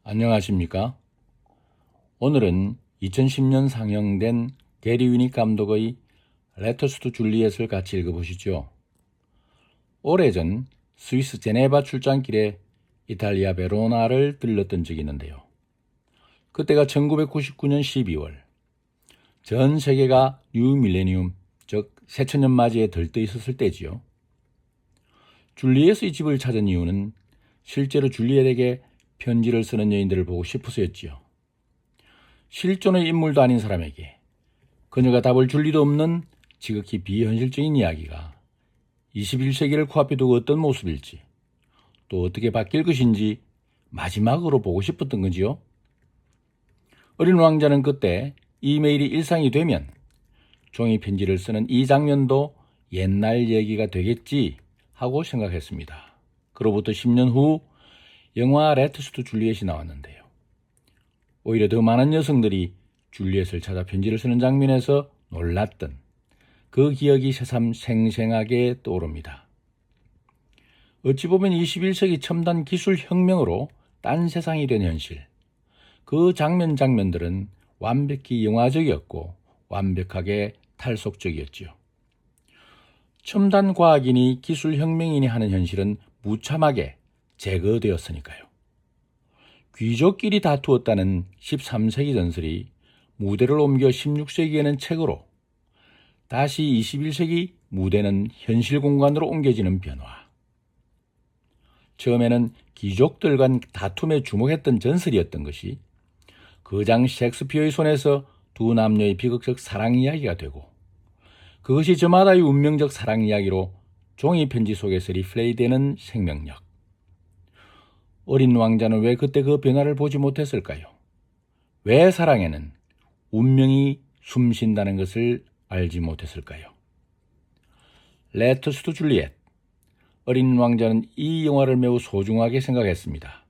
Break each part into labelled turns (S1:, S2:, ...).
S1: 안녕하십니까? 오늘은 2010년 상영된 게리 위닉 감독의 레터스 투 줄리엣을 같이 읽어보시죠. 오래전 스위스 제네바 출장길에 이탈리아 베로나를 들렀던 적이 있는데요. 그때가 1999년 12월, 전 세계가 뉴 밀레니움, 즉 새천년 맞이에 들떠 있었을 때지요. 줄리엣의 집을 찾은 이유는 실제로 줄리엣에게 편지를 쓰는 여인들을 보고 싶어서였지요. 실존의 인물도 아닌 사람에게 그녀가 답을 줄 리도 없는 지극히 비현실적인 이야기가 21세기를 코앞에 두고 어떤 모습일지, 또 어떻게 바뀔 것인지 마지막으로 보고 싶었던 거지요. 어린 왕자는 그때 이메일이 일상이 되면 종이 편지를 쓰는 이 장면도 옛날 얘기가 되겠지 하고 생각했습니다. 그로부터 10년 후 영화 레터스 투 줄리엣이 나왔는데요. 오히려 더 많은 여성들이 줄리엣을 찾아 편지를 쓰는 장면에서 놀랐던 그 기억이 새삼 생생하게 떠오릅니다. 어찌 보면 21세기 첨단 기술 혁명으로 딴 세상이 된 현실, 그 장면들은 완벽히 영화적이었고 완벽하게 탈속적이었지요. 첨단 과학인이 기술 혁명인이 하는 현실은 무참하게 제거되었으니까요. 귀족끼리 다투었다는 13세기 전설이 무대를 옮겨 16세기에는 책으로, 다시 21세기 무대는 현실 공간으로 옮겨지는 변화. 처음에는 귀족들 간 다툼에 주목했던 전설이었던 것이 그 당시 셰익스피어의 손에서 두 남녀의 비극적 사랑 이야기가 되고, 그것이 저마다의 운명적 사랑 이야기로 종이 편지 속에서 리플레이되는 생명력. 어린 왕자는 왜 그때 그 변화를 보지 못했을까요? 왜 사랑에는 운명이 숨쉰다는 것을 알지 못했을까요? 레터스 투 줄리엣. 어린 왕자는 이 영화를 매우 소중하게 생각했습니다.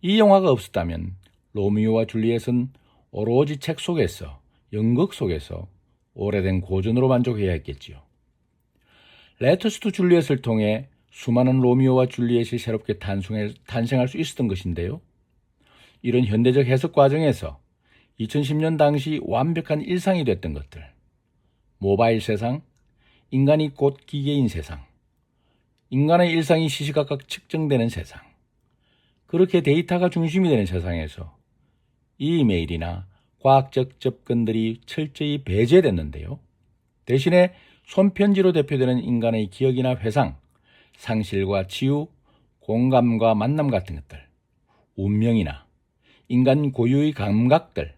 S1: 이 영화가 없었다면 로미오와 줄리엣은 오로지 책 속에서, 연극 속에서 오래된 고전으로 만족해야 했겠지요. 레터스 투 줄리엣을 통해 수많은 로미오와 줄리엣이 새롭게 탄생할 수 있었던 것인데요. 이런 현대적 해석 과정에서 2010년 당시 완벽한 일상이 됐던 것들, 모바일 세상, 인간이 곧 기계인 세상, 인간의 일상이 시시각각 측정되는 세상, 그렇게 데이터가 중심이 되는 세상에서 이메일이나 과학적 접근들이 철저히 배제됐는데요. 대신에 손편지로 대표되는 인간의 기억이나 회상, 상실과 치유, 공감과 만남 같은 것들, 운명이나 인간 고유의 감각들,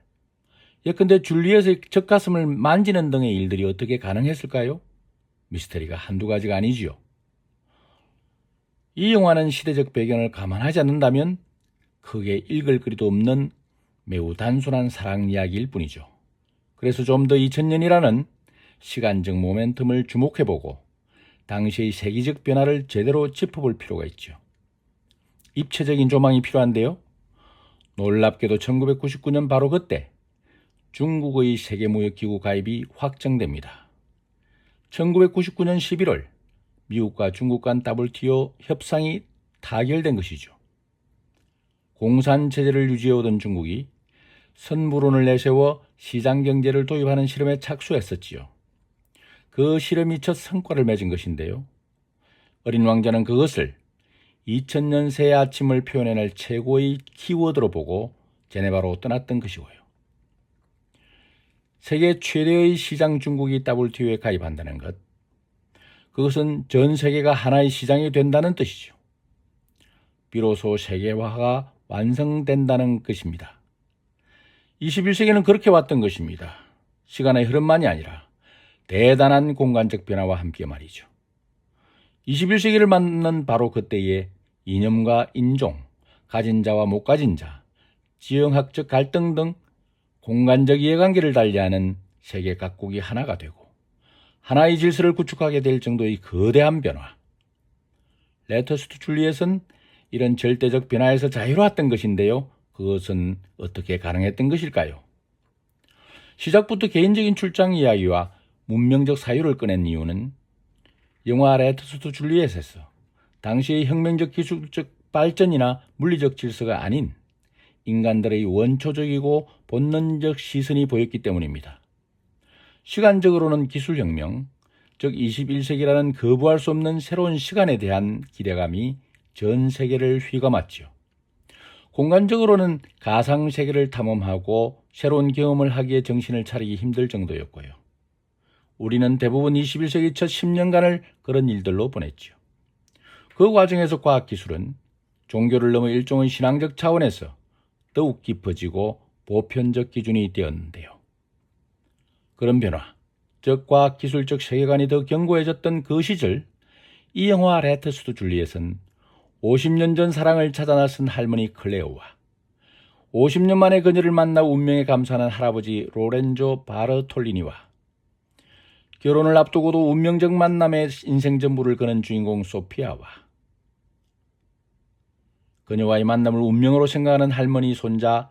S1: 예컨대 줄리엣의 젖가슴을 만지는 등의 일들이 어떻게 가능했을까요? 미스터리가 한두 가지가 아니지요. 이 영화는 시대적 배경을 감안하지 않는다면 크게 읽을 거리도 없는 매우 단순한 사랑 이야기일 뿐이죠. 그래서 좀 더 2000년이라는 시간적 모멘텀을 주목해보고 당시의 세계적 변화를 제대로 짚어볼 필요가 있죠. 입체적인 조망이 필요한데요. 놀랍게도 1999년 바로 그때 중국의 세계무역기구 가입이 확정됩니다. 1999년 11월 미국과 중국 간 WTO 협상이 타결된 것이죠. 공산체제를 유지해오던 중국이 선물론을 내세워 시장경제를 도입하는 실험에 착수했었지요. 그 실험이 첫 성과를 맺은 것인데요. 어린 왕자는 그것을 2000년 새 아침을 표현해낼 최고의 키워드로 보고 제네바로 떠났던 것이고요. 세계 최대의 시장 중국이 WTO에 가입한다는 것, 그것은 전 세계가 하나의 시장이 된다는 뜻이죠. 비로소 세계화가 완성된다는 것입니다. 21세기는 그렇게 왔던 것입니다. 시간의 흐름만이 아니라 대단한 공간적 변화와 함께 말이죠. 21세기를 맞는 바로 그때의 이념과 인종, 가진 자와 못 가진 자, 지형학적 갈등 등 공간적 이해관계를 달리하는 세계 각국이 하나가 되고 하나의 질서를 구축하게 될 정도의 거대한 변화. 레터스 투 줄리엣은 이런 절대적 변화에서 자유로웠던 것인데요. 그것은 어떻게 가능했던 것일까요? 시작부터 개인적인 출장 이야기와 문명적 사유를 꺼낸 이유는 영화 레터스 투 줄리엣에서 당시의 혁명적 기술적 발전이나 물리적 질서가 아닌 인간들의 원초적이고 본능적 시선이 보였기 때문입니다. 시간적으로는 기술혁명, 즉 21세기라는 거부할 수 없는 새로운 시간에 대한 기대감이 전 세계를 휘감았지요. 공간적으로는 가상세계를 탐험하고 새로운 경험을 하기에 정신을 차리기 힘들 정도였고요. 우리는 대부분 21세기 첫 10년간을 그런 일들로 보냈지요. 그 과정에서 과학기술은 종교를 넘어 일종의 신앙적 차원에서 더욱 깊어지고 보편적 기준이 되었는데요. 그런 변화, 즉 과학기술적 세계관이 더 견고해졌던 그 시절, 이 영화 레터스트 줄리엣은 50년 전 사랑을 찾아 나선 할머니 클레오와 50년 만에 그녀를 만나 운명에 감사하는 할아버지 로렌조 바르톨리니와 결혼을 앞두고도 운명적 만남에 인생 전부를 거는 주인공 소피아와 그녀와의 만남을 운명으로 생각하는 할머니 손자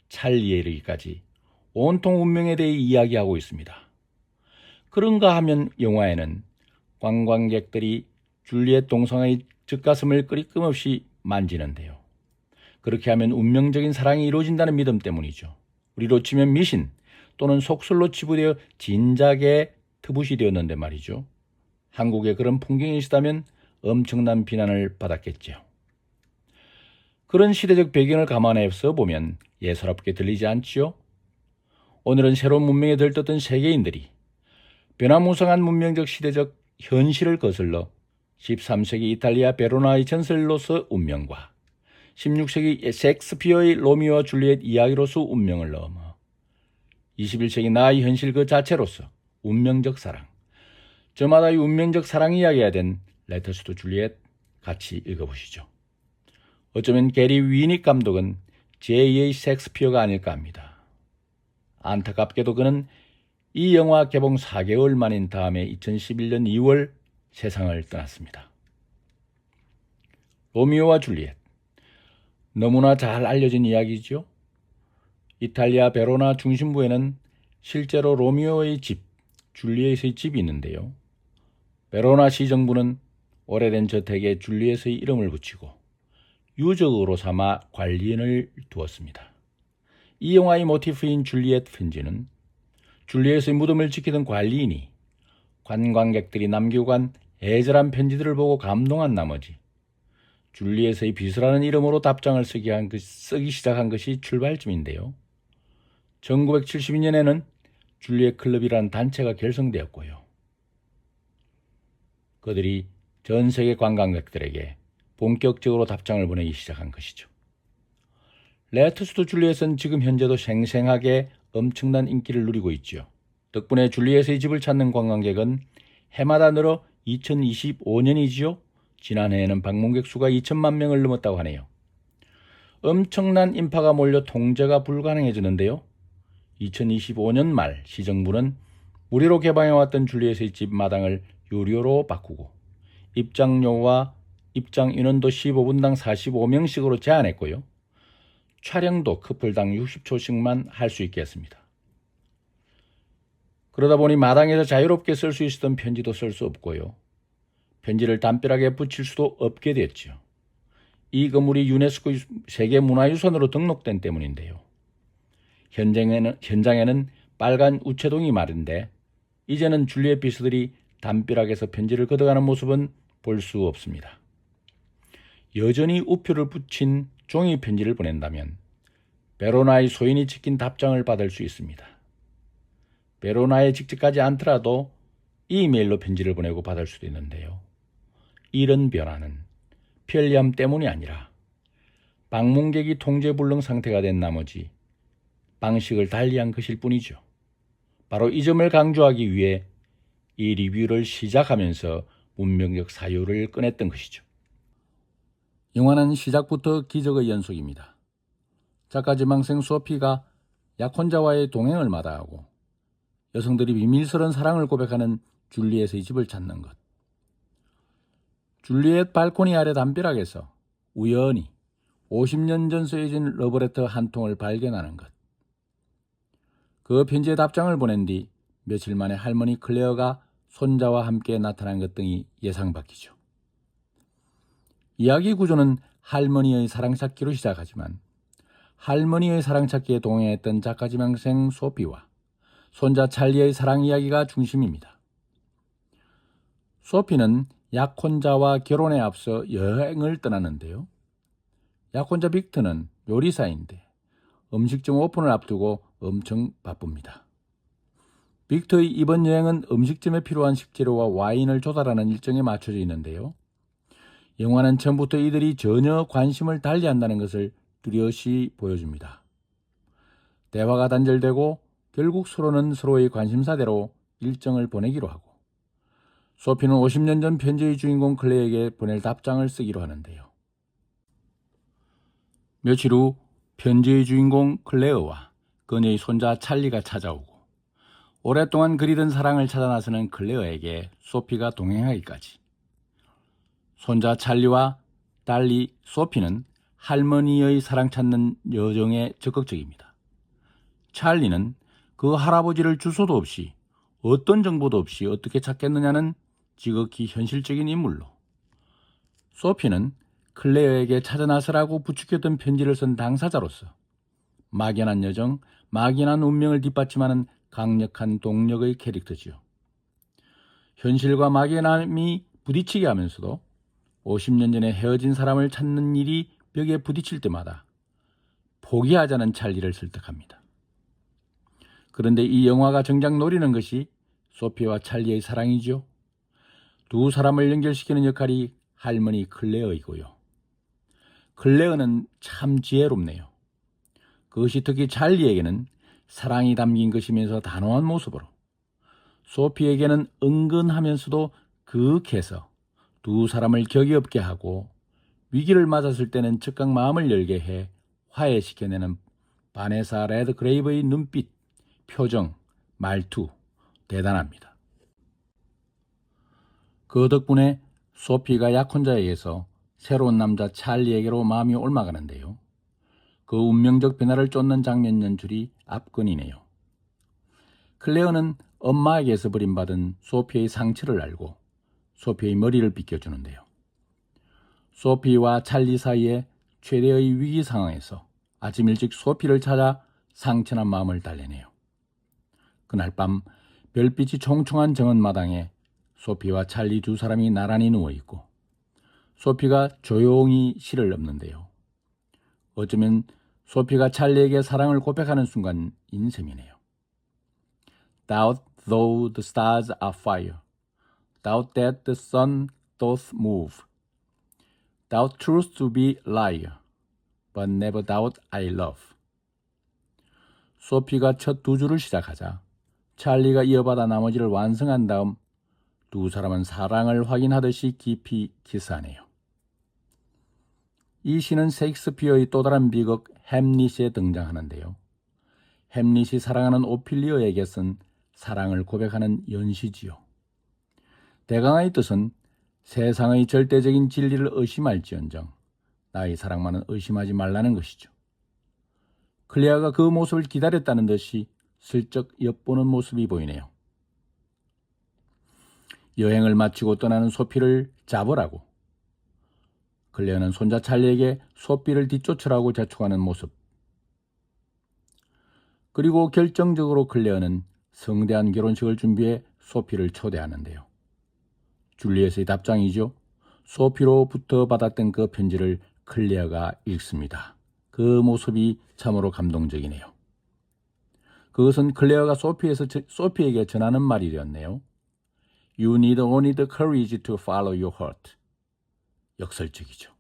S1: 찰리에 이르기까지 온통 운명에 대해 이야기하고 있습니다. 그런가 하면 영화에는 관광객들이 줄리엣 동상의 젖가슴을 끊임없이 만지는데요. 그렇게 하면 운명적인 사랑이 이루어진다는 믿음 때문이죠. 우리로 치면 미신 또는 속설로 치부되어 진작에 트붓이 되었는데 말이죠. 한국에 그런 풍경이 있다면 엄청난 비난을 받았겠죠. 그런 시대적 배경을 감안해서 보면 예사롭게 들리지 않지요? 오늘은 새로운 문명에 들떴던 세계인들이 변화무쌍한 문명적 시대적 현실을 거슬러 13세기 이탈리아 베로나의 전설로서 운명과 16세기 셰익스피어의 로미오와 줄리엣 이야기로서 운명을 넘어 21세기 나의 현실 그 자체로서 운명적 사랑, 저마다의 운명적 사랑 이야기가 된 레터스트 줄리엣 같이 읽어보시죠. 어쩌면 게리 위닉 감독은 제2의 셰익스피어가 아닐까 합니다. 안타깝게도 그는 이 영화 개봉 4개월 만인 다음해 2011년 2월 세상을 떠났습니다. 로미오와 줄리엣, 너무나 잘 알려진 이야기죠. 이탈리아 베로나 중심부에는 실제로 로미오의 집, 줄리엣의 집이 있는데요. 베로나시 정부는 오래된 저택에 줄리엣의 이름을 붙이고 유적으로 삼아 관리인을 두었습니다. 이 영화의 모티프인 줄리엣 편지는 줄리엣의 무덤을 지키던 관리인이 관광객들이 남기고 간 애절한 편지들을 보고 감동한 나머지 줄리엣의 비서라는 이름으로 답장을 쓰기 시작한 것이 출발점인데요. 1972년에는 줄리엣 클럽이라는 단체가 결성되었고요. 그들이 전 세계 관광객들에게 본격적으로 답장을 보내기 시작한 것이죠. 레터스트 줄리엣은 지금 현재도 생생하게 엄청난 인기를 누리고 있죠. 덕분에 줄리엣의 집을 찾는 관광객은 해마다 늘어 2025년이지요. 지난해에는 방문객 수가 2천만 명을 넘었다고 하네요. 엄청난 인파가 몰려 통제가 불가능해졌는데요. 2025년 말 시정부는 무료로 개방해왔던 줄리엣의 집 마당을 유료로 바꾸고 입장료와 입장 인원도 15분당 45명씩으로 제한했고요. 촬영도 커플당 60초씩만 할 수 있게 했습니다. 그러다 보니 마당에서 자유롭게 쓸 수 있었던 편지도 쓸 수 없고요. 편지를 담벼락에 붙일 수도 없게 됐죠. 이 건물이 유네스코 세계문화유산으로 등록된 때문인데요. 현장에는 빨간 우체동이 마련돼 이제는 줄리엣 비서들이 담벼락에서 편지를 걷어가는 모습은 볼 수 없습니다. 여전히 우표를 붙인 종이 편지를 보낸다면 베로나의 소인이 지킨 답장을 받을 수 있습니다. 베로나에 직접 가지 않더라도 이메일로 편지를 보내고 받을 수도 있는데요. 이런 변화는 편리함 때문이 아니라 방문객이 통제불능 상태가 된 나머지 방식을 달리한 것일 뿐이죠. 바로 이 점을 강조하기 위해 이 리뷰를 시작하면서 문명적 사유를 꺼냈던 것이죠. 영화는 시작부터 기적의 연속입니다. 작가 지망생 소피가 약혼자와의 동행을 마다하고 여성들이 비밀스러운 사랑을 고백하는 줄리엣의 집을 찾는 것. 줄리엣 발코니 아래 담벼락에서 우연히 50년 전 쓰여진 러브레터 한 통을 발견하는 것. 그 편지에 답장을 보낸 뒤 며칠 만에 할머니 클레어가 손자와 함께 나타난 것 등이 예상 밖이죠. 이야기 구조는 할머니의 사랑 찾기로 시작하지만 할머니의 사랑 찾기에 동행했던 작가 지망생 소피와 손자 찰리의 사랑 이야기가 중심입니다. 소피는 약혼자와 결혼에 앞서 여행을 떠나는데요. 약혼자 빅터는 요리사인데 음식점 오픈을 앞두고 엄청 바쁩니다. 빅터의 이번 여행은 음식점에 필요한 식재료와 와인을 조달하는 일정에 맞춰져 있는데요. 영화는 처음부터 이들이 전혀 관심을 달리한다는 것을 뚜렷이 보여줍니다. 대화가 단절되고 결국 서로는 서로의 관심사대로 일정을 보내기로 하고 소피는 50년 전 편지의 주인공 클레에게 보낼 답장을 쓰기로 하는데요. 며칠 후 편지의 주인공 클레어와 그녀의 손자 찰리가 찾아오고 오랫동안 그리던 사랑을 찾아 나서는 클레어에게 소피가 동행하기까지. 손자 찰리와 딸리 소피는 할머니의 사랑 찾는 여정에 적극적입니다. 찰리는 그 할아버지를 주소도 없이 어떤 정보도 없이 어떻게 찾겠느냐는 지극히 현실적인 인물로, 소피는 클레어에게 찾아 나서라고 부추겼던 편지를 쓴 당사자로서 막연한 여정, 막연한 운명을 뒷받침하는 강력한 동력의 캐릭터지요. 현실과 막연함이 부딪히게 하면서도 50년 전에 헤어진 사람을 찾는 일이 벽에 부딪힐 때마다 포기하자는 찰리를 설득합니다. 그런데 이 영화가 정작 노리는 것이 소피와 찰리의 사랑이죠. 두 사람을 연결시키는 역할이 할머니 클레어이고요. 클레어는 참 지혜롭네요. 그것이 특히 찰리에게는 사랑이 담긴 것이면서 단호한 모습으로, 소피에게는 은근하면서도 그윽해서 두 사람을 격이 없게 하고 위기를 맞았을 때는 즉각 마음을 열게 해 화해시켜내는 바네사 레드그레이브의 눈빛, 표정, 말투 대단합니다. 그 덕분에 소피가 약혼자에게서 새로운 남자 찰리에게로 마음이 옮아가는데요. 그 운명적 변화를 쫓는 장면 연출이 압권이네요. 클레어는 엄마에게서 버림받은 소피의 상처를 알고 소피의 머리를 빗겨주는데요. 소피와 찰리 사이의 최대의 위기 상황에서 아침 일찍 소피를 찾아 상처난 마음을 달래내요. 그날 밤 별빛이 총총한 정원마당에 소피와 찰리 두 사람이 나란히 누워있고 소피가 조용히 시를 읊는데요. 어쩌면 소피가 찰리에게 사랑을 고백하는 순간인 셈이네요. Doubt though the stars are fire, doubt that the sun doth move, doubt truth to be liar, but never doubt I love. 소피가 첫 두 줄을 시작하자 찰리가 이어받아 나머지를 완성한 다음 두 사람은 사랑을 확인하듯이 깊이 키스하네요. 이 시는 셰익스피어의 또 다른 비극 햄릿에 등장하는데요. 햄릿이 사랑하는 오피리어에게 쓴 사랑을 고백하는 연시지요. 대강의 뜻은 세상의 절대적인 진리를 의심할지언정 나의 사랑만은 의심하지 말라는 것이죠. 클레어가 그 모습을 기다렸다는 듯이 슬쩍 엿보는 모습이 보이네요. 여행을 마치고 떠나는 소피를 잡으라고 클레어는 손자 찰리에게 소피를 뒤쫓으라고 재촉하는 모습. 그리고 결정적으로 클레어는 성대한 결혼식을 준비해 소피를 초대하는데요. 줄리엣의 답장이죠. 소피로부터 받았던 그 편지를 클레어가 읽습니다. 그 모습이 참으로 감동적이네요. 그것은 클레어가 소피에게 전하는 말이 되었네요. You need only the courage to follow your heart. 역설적이죠.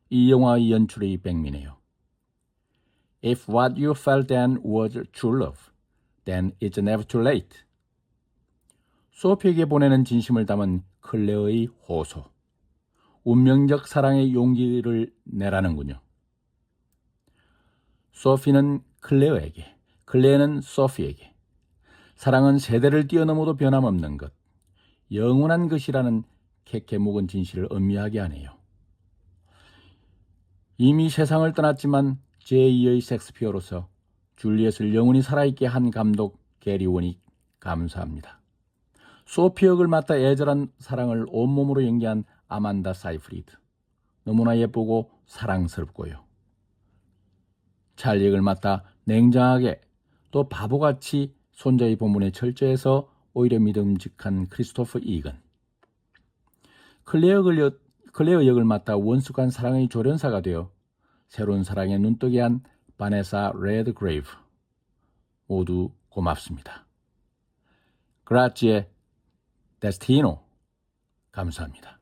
S1: 이 영화의 연출의 백미네요. If what you felt then was true love, then it's never too late. 소피에게 보내는 진심을 담은 클레어의 호소. 운명적 사랑의 용기를 내라는군요. 소피는 클레어에게, 클레어는 소피에게. 사랑은 세대를 뛰어넘어도 변함없는 것, 영원한 것이라는 캐캐 묵은 진실을 의미하게 하네요. 이미 세상을 떠났지만 제2의 셰익스피어로서 줄리엣을 영원히 살아있게 한 감독 게리 워닉 감사합니다. 소피 역을 맡아 애절한 사랑을 온몸으로 연기한 아만다 사이프리드. 너무나 예쁘고 사랑스럽고요. 찰리 역을 맡아 냉정하게 또 바보같이 손자의 본분에 철저해서 오히려 믿음직한 크리스토퍼 이건, 클레어 역을 맡아 원숙한 사랑의 조련사가 되어 새로운 사랑에 눈뜨게 한 바네사 레드그레이브, 모두 고맙습니다. 그라치에 데스티노. 감사합니다.